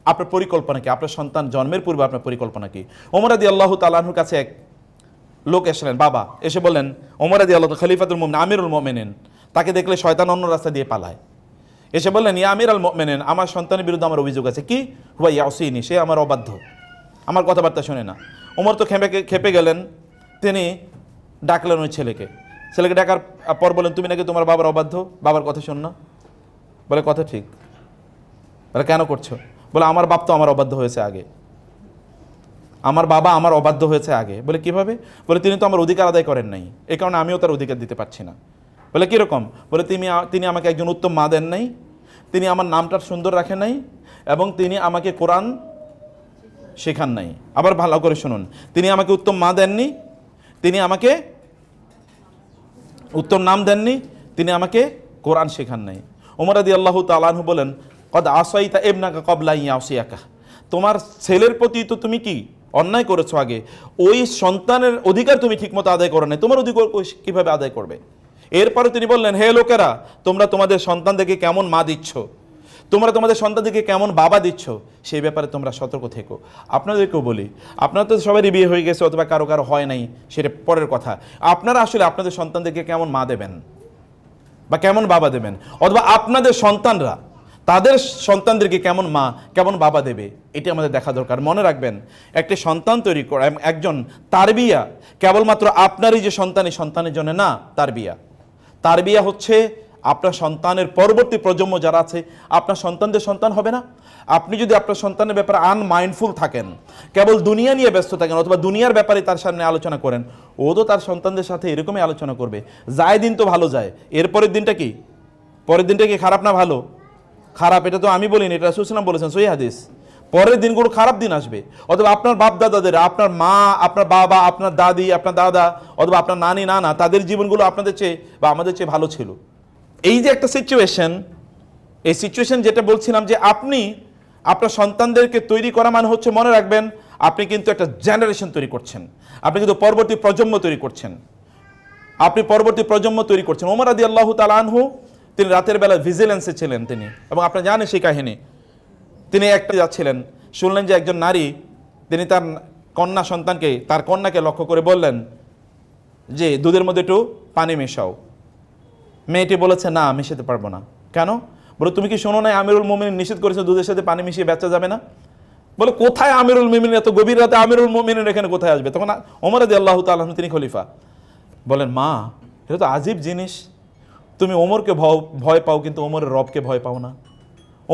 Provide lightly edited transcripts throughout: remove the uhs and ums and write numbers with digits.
আপনার পরিকল্পনা কি? আপনার সন্তান জন্মের পূর্বে আপনার পরিকল্পনা কি? ওমর রাদিয়াল্লাহু তাআলা আনহুর কাছে এক লোক এসলেন, বাবা এসে বললেন, ওমর রাদিয়াল্লাহু খলিফাতুল মুমিনিন আমিরুল মুমিনিন, তাকে দেখলে শয়তান অন্য রাস্তা দিয়ে পালায়। এসে বললেন, ইয়া আমিরুল মুমিনিন, আমার সন্তানের বিরুদ্ধে আমার অভিযোগ আছে। কি? হুয়া ইয়াসিনি, সে আমার অবাধ্য, আমার কথাবার্তা শোনে না। ওমর তো খেপে গেলেন। তিনি ডাকলেন ওই ছেলেকে ডাকার পর বলেন, তুমি নাকি তোমার বাবার অবাধ্য, বাবার কথা শোন না? বলে, কথা ঠিক। বলে, কেন করছো? বলে, আমার বাপ তো আমার অবাধ্য হয়েছে আগে, আমার বাবা আমার অবাধ্য হয়েছে আগে। বলে, কিভাবে? বলে, তিনি তো আমার অধিকার আদায় করেন নাই, এই কারণে আমিও তার অধিকার দিতে পারছি না। বলে, কীরকম? বলে, তিনি আমাকে একজন উত্তম মা দেন নাই, তিনি আমার নামটা সুন্দর রাখেন নাই, এবং তিনি আমাকে কোরআন শেখান নাই। আবার ভালো করে শুনুন, তিনি আমাকে উত্তম মা দেননি, তিনি আমাকে উত্তম নাম দেননি, তিনি আমাকে কোরআন শেখান নাই। ওমর রাদিয়াল্লাহু তাআলা আনহু বলেন, কদ আসাইতা ইবনাকা ক্বাবলা ইয়াসিয়াকা, তোমার ছেলের প্রতি তো তুমি কি অন্যায় করেছো আগে, ওই সন্তানের অধিকার তুমি ঠিকমতো আদায় করো নাই, তোমার অধিকার কিভাবে আদায় করবে? এরপরে তিনি বললেন, হে লোকেরা, তোমরা তোমাদের সন্তানদেরকে কেমন মা দিচ্ছ, তোমরা তোমাদের সন্তানদেরকে কেমন বাবা দিচ্ছ, সেই ব্যাপারে তোমরা সতর্ক থেকো। আপনাদেরকেও বলি, আপনারা তো সবারই বিয়ে হয়ে গেছে, অথবা কারো কারো হয় নাই, সেটা পরের কথা। আপনারা আসলে আপনাদের সন্তানদেরকে কেমন মা দেবেন বা কেমন বাবা দেবেন, অথবা আপনাদের সন্তানরা তাদের সন্তানদেরকে কেমন মা কেমন বাবা দেবে, এটি আমাদের দেখা দরকার। মনে রাখবেন, একটি সন্তান তৈরি করা, একজন তারবিয়া কেবলমাত্র আপনারই যে সন্তান, এই সন্তানের জন্য না। তারবিয়া হচ্ছে আপনার সন্তানের পরবর্তী প্রজন্ম যারা আছে, আপনার সন্তানদের সন্তান হবে না? আপনি যদি আপনার সন্তানের ব্যাপারে আনমাইন্ডফুল থাকেন, কেবল দুনিয়া নিয়ে ব্যস্ত থাকেন, অথবা দুনিয়ার ব্যাপারে তার সামনে আলোচনা করেন, ও তো তার সন্তানদের সাথে এরকমই আলোচনা করবে। যায় দিন তো ভালো যায়, এরপরের দিনটা কি? পরের দিনটা কি খারাপ না ভালো? খারাপ। এটা তো আমি বলিনি, এটা রাসূল সাল্লাল্লাহু আলাইহি ওয়াসাল্লাম বলেছেন, সহিহ হাদিস। পরের দিনগুলো খারাপ দিন আসবে। অথবা আপনার বাপ দাদাদের, আপনার মা, আপনার বাবা, আপনার দাদি, আপনার দাদা, অথবা আপনার নানি নানা, তাদের জীবনগুলো আপনাদের চেয়ে বা আমাদের চেয়ে ভালো ছিল। এই যে একটা সিচুয়েশন, এই সিচুয়েশন যেটা বলছিলাম, যে আপনি আপনার সন্তানদেরকে তৈরি করা মানে হচ্ছে, মনে রাখবেন, আপনি কিন্তু একটা জেনারেশন তৈরি করছেন, আপনি কিন্তু পরবর্তী প্রজন্ম তৈরি করছেন, ওমর রাদিয়াল্লাহু তাআলা আনহু, তিনি রাতের বেলা ভিজিলেন্সে ছিলেন তিনি, এবং আপনারা জানেন সেই কাহিনী। তিনি একটা যাচ্ছিলেন, শুনলেন যে একজন নারী, তিনি তার কন্যাকে লক্ষ্য করে বললেন যে দুধের মধ্যে একটু পানি মেশাও। মেয়েটি বলেছে, না, মিশাতে পারবো না। কেন? বলে, তুমি কি শোনো না আমিরুল মুমিনিন নিষেধ করেছে দুধের সাথে পানি মিশিয়ে বেচা যাবে না? বলে, কোথায় আমিরুল মুমিনিন, এত গভীর রাতে আমিরুল মুমিনিন এখানে কোথায় আসবে? তখন ওমর রাদিয়াল্লাহু তাআলা আনহু, তিনি খলিফা, বলেন, মা, এটা তো আজীব জিনিস, তুমি ওমরকে ভয় পাও, কিন্তু ওমরের রবকে ভয় পাও না।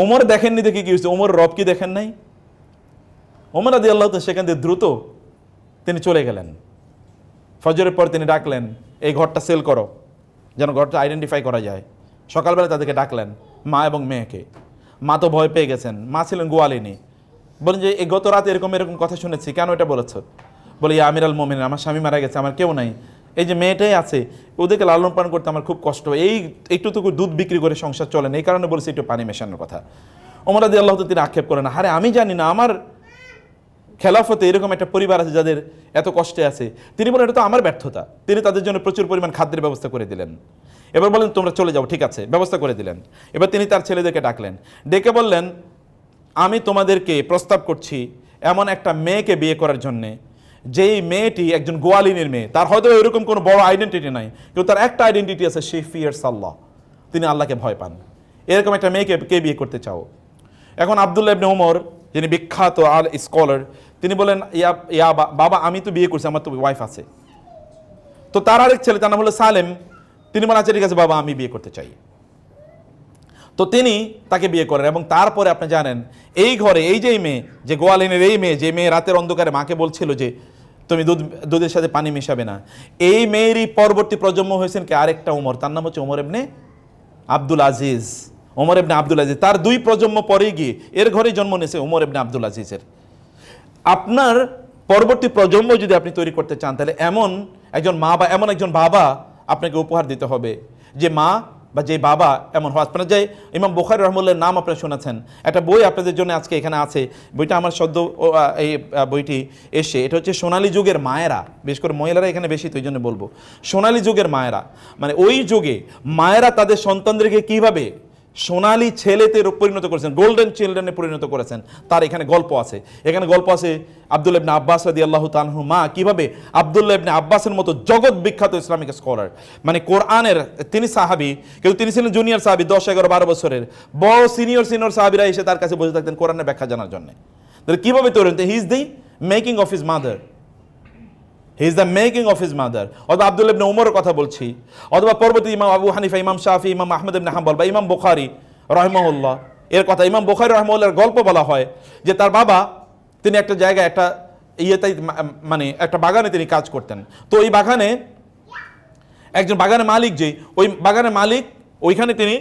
ওমর দেখেননি দেখে কি হয়েছে, ওমর রব কি দেখেন নাই? ওমর রাদিয়াল্লাহু তাআলা সেখান থেকে দ্রুত তিনি চলে গেলেন। ফজরের পর তিনি ডাকলেন, এই ঘরটা সেল করো, যেন ঘরটা আইডেন্টিফাই করা যায়। সকালবেলা তাদেরকে ডাকলেন, মা এবং মেয়েকে। মা তো ভয় পেয়ে গেছেন, মা ছিলেন গোয়ালিনী। বলেন যে, এই গত রাতে এরকম কথা শুনেছি, কেন এটা বলেছ? বলে, ইয়া আমিরুল মুমিনিন, আমার স্বামী মারা গেছে, আমার কেউ নাই, এই যে মেয়েটাই আছে, ওদেরকে লালন পালন করতে আমার খুব কষ্ট, একটুটুকু দুধ বিক্রি করে সংসার চলেন, এই কারণে বলেছি একটু পানি মেশানোর কথা। ওমর রাদিয়াল্লাহু তাআলা তিনি আক্ষেপ করেন, আরে আমি জানি না আমার খেলাফতে এরকম একটা পরিবার আছে যাদের এত কষ্টে আছে। তিনি বলেন, এটা তো আমার ব্যর্থতা। তিনি তাদের জন্য প্রচুর পরিমাণ খাদ্যের ব্যবস্থা করে দিলেন। এবার বলেন, তোমরা চলে যাও, ঠিক আছে, ব্যবস্থা করে দিলেন। এবার তিনি তার ছেলেদেরকে ডাকলেন, ডেকে বললেন, আমি তোমাদেরকে প্রস্তাব করছি এমন একটা মেয়েকে বিয়ে করার জন্যে, যেই মেয়েটি একজন গোয়ালিনীর মেয়ে, তার হয়তো এরকম কোনো বড় আইডেন্টিটি নাই, কিন্তু তার একটা আইডেন্টিটি আছে, শি ফিয়ারস আল্লাহ, তিনি আল্লাহকে ভয় পান। এরকম একটা মেয়েকে কে বিয়ে করতে চাও? এখন আব্দুল্লাহ ইবনে ওমর, যিনি বিখ্যাত স্কলার, তিনি বলেন, ইয়া বাবা, আমি তো বিয়ে করছি, আমার তো ওয়াইফ আছে। তো তার আরেক ছেলে, তার নাম হলো সালেম, তিনি বলেন, আচ্ছা ঠিক আছে বাবা, আমি বিয়ে করতে চাই। তো তিনি তাকে বিয়ে করেন, এবং তারপরে আপনি জানেন, এই ঘরে এই যে মেয়ে, যে গোয়ালিনের এই মেয়ে, যে মেয়ে রাতের অন্ধকারে মাকে বলছিল যে তুমি দুধের সাথে পানি মিশাবে না, এই মেয়েরই পরবর্তী প্রজন্ম হয়েছেন কি আরেকটা ওমর, তার নাম হচ্ছে ওমর ইবনে আব্দুল আজিজ। তার দুই প্রজন্ম পরেই গিয়ে এর ঘরেই জন্ম নিয়েছে ওমর ইবনে আব্দুল আজিজের। আপনার পরবর্তী প্রজন্ম যদি আপনি তৈরি করতে চান, তাহলে এমন একজন মা বা এমন একজন বাবা আপনাকে উপহার দিতে হবে, যে মা বা যে বাবা এমন হয়। আপনারা যে ইমাম বুখারী রাহিমাহুল্লাহর নাম আপনারা শুনেছেন, একটা বই আপনাদের জন্য আজকে এখানে আছে, বইটা আমার সদ্য এই বইটি এসে, এটা হচ্ছে সোনালী যুগের মায়েরা, বিশেষ করে মহিলারা এখানে বেশি, তো এই জন্য বলবো সোনালী যুগের মায়েরা, মানে ওই যুগে মায়েরা তাদের সন্তানদেরকে কিভাবে সোনালী ছেলেতে পরিণত করেছেন, গোল্ডেন চিলড্রেনে পরিণত করেছেন। তার এখানে গল্প আছে। এখানে গল্প আছে আব্দুল্লাহ ইবনে আব্বাস রাদিয়াল্লাহু তাআলা আনহু মা কিভাবে আব্দুল্লাহ ইবনে আব্বাসের মতো জগৎ বিখ্যাত ইসলামিক স্কলার, মানে কোরআনের তিনি সাহাবী, কিন্তু তিনি ছিলেন জুনিয়র সাহাবী, 10, 11, 12 বছরের। বড় সিনিয়র সাহাবীরা এসে তার কাছে বসে থাকতেন কোরআনের ব্যাখ্যা জানার জন্য। তাহলে কিভাবে তৈরি হতেন? He is the making of his mother, he is the making of his mother. অথবা আব্দুল্লাহ ইবনে উমরের কথা বলছি, অথবা পরবর্তী ইমাম আবু হানিফা, ইমাম শাফি, ইমাম আহমদ ইবনে হাম্বল বা ইমাম বুখারী রাহিমাহুল্লাহ এর কথা। ইমাম বুখারী রাহিমাহুল্লাহর গল্প বলা হয় যে তার বাবা তিনি একটা জায়গায় একটা মানে একটা বাগানে তিনি কাজ করতেন। তো ওই বাগানে একজন বাগানের মালিক, যে ওই বাগানের মালিক, ওইখানে তিনি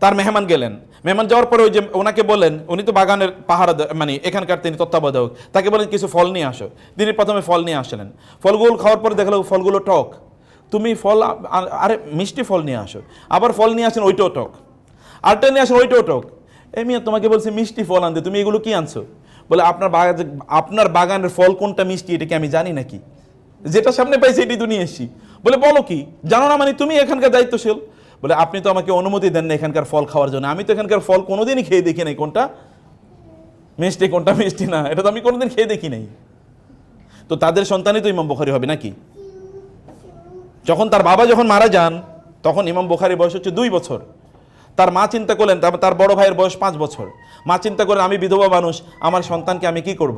তার মেহমান গেলেন। মেহমান যাওয়ার পরে ওই যে ওনাকে বললেন, উনি তো বাগানের পাহারা মানে এখানকার তিনি তত্ত্বাবধায়ক, তাকে বলেন কিছু ফল নিয়ে আসো। তিনি প্রথমে ফল নিয়ে আসলেন। ফলগুলো খাওয়ার পরে দেখলো ফলগুলো টক। তুমি ফল, আরে মিষ্টি ফল নিয়ে আসো। আবার ফল নিয়ে আসেন, ওইটাও টক। আরটা নিয়ে আসেন, ওইটাও টক। মিয়া তোমাকে বলছি মিষ্টি ফল আনতে, তুমি এগুলো কি আনছো? বলে আপনার বাগানের ফল কোনটা মিষ্টি এটা কি আমি জানি নাকি? যেটা সামনে পাইছি এটি তো নিয়ে এসছি। বলে বলো কি জানো না, মানে তুমি এখানকার দায়িত্বশীল। বলে আপনি তো আমাকে অনুমতি দেন না এখানকার ফল খাওয়ার জন্য, আমি তো এখানকার ফল কোনোদিনই খেয়ে দেখি নাই, কোনটা মিষ্টি কোনটা মিষ্টি না এটা তো আমি কোনোদিন খেয়ে দেখি নাই। তো তাদের সন্তানই তো ইমাম বুখারী হবে নাকি? যখন তার বাবা যখন মারা যান তখন ইমাম বুখারীর বয়স হচ্ছে 2 বছর। তার মা চিন্তা করলেন, তার বড় ভাইয়ের বয়স 5 বছর। মা চিন্তা করেন আমি বিধবা মানুষ, আমার সন্তানকে আমি কি করব?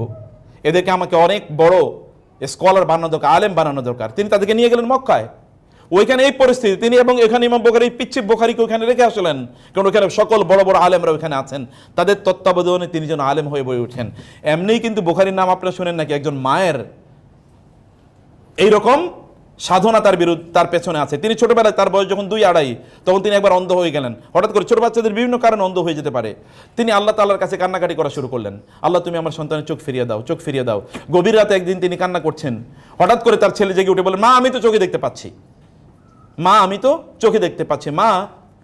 এদেরকে আমাকে অনেক বড় স্কলার বানানো দরকার, আলেম বানানো দরকার। তিনি তাদেরকে নিয়ে গেলেন মক্কায়। ওইখানে এই পরিস্থিতি তিনি, এবং এখানে ইমাম বুখারী পিচ্ছি বুখারীকে ওখানে রেখে আসলেন, কারণ ওখানে সকল বড় বড় আলেমরা ওখানে আছেন। তাদের তত্ত্বাবধানে তিনি যেন আলেম হয়ে বই উঠেন। এমনিই কিন্তু বুখারীর নাম আপনারা শুনেন নাকি? একজন মায়ের এইরকম সাধনা তার পেছনে আছে। তিনি ছোটবেলায়, তার বয়স যখন 2, 2.5, তখন তিনি একবার অন্ধ হয়ে গেলেন। হঠাৎ করে ছোট বাচ্চাদের বিভিন্ন কারণে অন্ধ হয়ে যেতে পারে। তিনি আল্লাহ তাআলার কাছে কান্নাকাটি করা শুরু করলেন, আল্লাহ তুমি আমার সন্তানের চোখ ফিরিয়ে দাও, চোখ ফিরিয়ে দাও। গভীর রাতে একদিন তিনি কান্না করছেন, হঠাৎ করে তার ছেলে জেগে উঠে বলেন, মা আমি তো চোখে দেখতে পাচ্ছি, মা আমি তো চোখে দেখতে পাচ্ছি। মা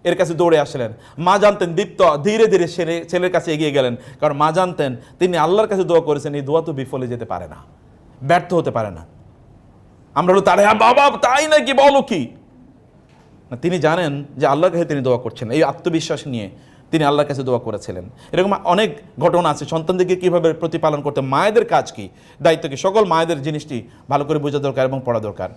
এর কাছে দৌড়ে আসলেন। মা জানতেন, দীপ্ত ধীরে ধীরে ছেলের কাছে এগিয়ে গেলেন, কারণ মা জানতেন তিনি আল্লাহর কাছে দোয়া করেছেন, এই দোয়া তো বিফলে যেতে পারে না, ব্যর্থ হতে পারে না। আমরা হলো তারে বাবা তাই নাকি, বলো কি না, তিনি জানেন যে আল্লাহর কাছে তিনি দোয়া করছেন, এই আত্মবিশ্বাস নিয়ে তিনি আল্লাহর কাছে দোয়া করেছিলেন। এরকম অনেক ঘটনা আছে। সন্তানদেরকে কীভাবে প্রতিপালন করতে, মায়েদের কাজ কি, দায়িত্ব কি, সকল মায়েদের জিনিসটি ভালো করে বোঝা দরকার এবং পড়া দরকার।